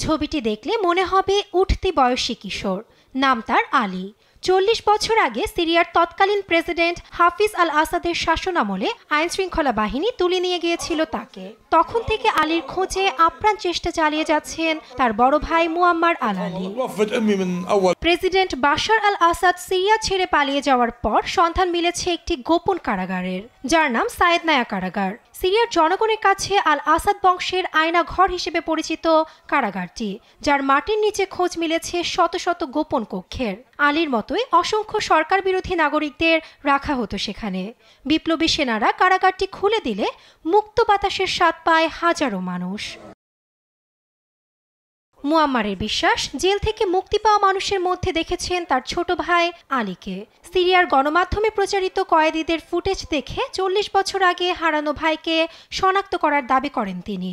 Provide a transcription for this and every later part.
ছবিটি দেখলে মনে হবে উঠতি বয়সী কিশোর। নাম তার আলী। ৪০ বছর আগে সিরিয়ার তৎকালীন প্রেসিডেন্ট হাফিজ আল আসাদের শাসনামলে আইনশৃঙ্খলা বাহিনী তুলে নিয়ে গিয়েছিল তাকে। তখন থেকে আলীর খোঁজে আপ্রাণ চেষ্টা চালিয়ে যাচ্ছেন তার বড় ভাই মুয়াম্মার আল আলী। প্রেসিডেন্ট বাশার আল আসাদ সিরিয়া ছেড়ে পালিয়ে যাওয়ার পর সন্ধান মিলেছে একটি গোপন কারাগারের, যার নাম সায়েদনায়া কারাগার। সিরিয়ার জনগণের কাছে আল আসাদ বংশের আয়না ঘর হিসেবে পরিচিত কারাগারটি, যার মাটির নিচে খোঁজ মিলেছে শত শত গোপন কক্ষের। আলীর মতোই অসংখ্য সরকার বিরোধী নাগরিকদের রাখা হতো সেখানে। বিপ্লবী সেনারা কারাগারটি খুলে দিলে মুক্ত বাতাসের স্বাদ পায় হাজারো মানুষ। মুয়াম্মারের বিশ্বাস, জেল থেকে মুক্তি পাওয়া মানুষের মধ্যে দেখেছেন তার ছোট ভাই আলীকে। সিরিয়ার গণমাধ্যমে প্রচারিত কয়েদিদের ফুটেজ দেখে ৪০ বছর আগে হারানো ভাইকে শনাক্ত করার দাবি করেন তিনি।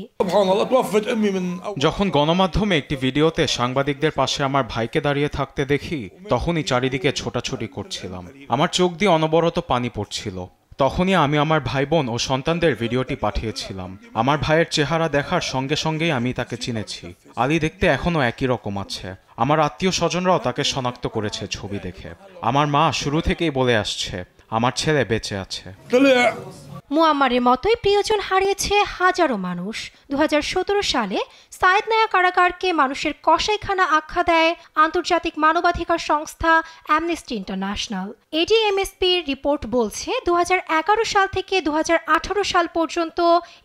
যখন গণমাধ্যমে একটি ভিডিওতে সাংবাদিকদের পাশে আমার ভাইকে দাঁড়িয়ে থাকতে দেখি, তখনই চারিদিকে ছোটাছুটি করছিলাম। আমার চোখ দিয়ে অনবরত পানি পড়ছিল। তখনই আমি আমার ভাই বোন ও সন্তানদের ভিডিওটি পাঠিয়েছিলাম। আমার ভাইয়ের চেহারা দেখার সঙ্গে সঙ্গেই আমি তাকে চিনেছি। আলী দেখতে এখনো একই রকম আছে। আমার আত্মীয় স্বজনরাও তাকে শনাক্ত করেছে ছবি দেখে। আমার মা শুরু থেকেই বলে আসছে আমার ছেলে বেঁচে আছে। মুয়াম্মারের মতোই প্রিয়জন হারিয়েছে হাজারো মানুষ। ২০১৭ সালে সায়েদনায়া কারাগারকে মানুষের কসাইখানা আখ্যা দেয় আন্তর্জাতিক মানবাধিকার সংস্থা অ্যামনেস্টি ইন্টারন্যাশনাল। এডিএমএসপির রিপোর্ট বলছে ২০১১ সাল থেকে ২০১৮ সাল পর্যন্ত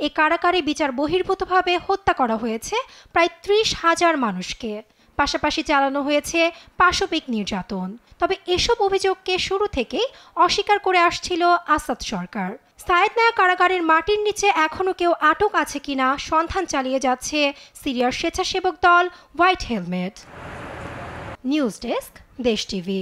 এই কারাগারে বিচার বহির্ভূতভাবে হত্যা করা হয়েছে প্রায় ৩০,০০০ মানুষকে। পাশাপাশি চালানো হয়েছে পাশবিক নির্যাতন। তবে এসব অভিযোগকে শুরু থেকেই অস্বীকার করে আসছিল আসাদ সরকার। সায়েদনায়া কারাগারের মাটির নিচে এখনও কেউ আটক আছে কিনা সন্ধান চালিয়ে যাচ্ছে সিরিয়ার স্বেচ্ছাসেবক দল হোয়াইট হেলমেট। নিউজ ডেস্ক, দেশ টিভি।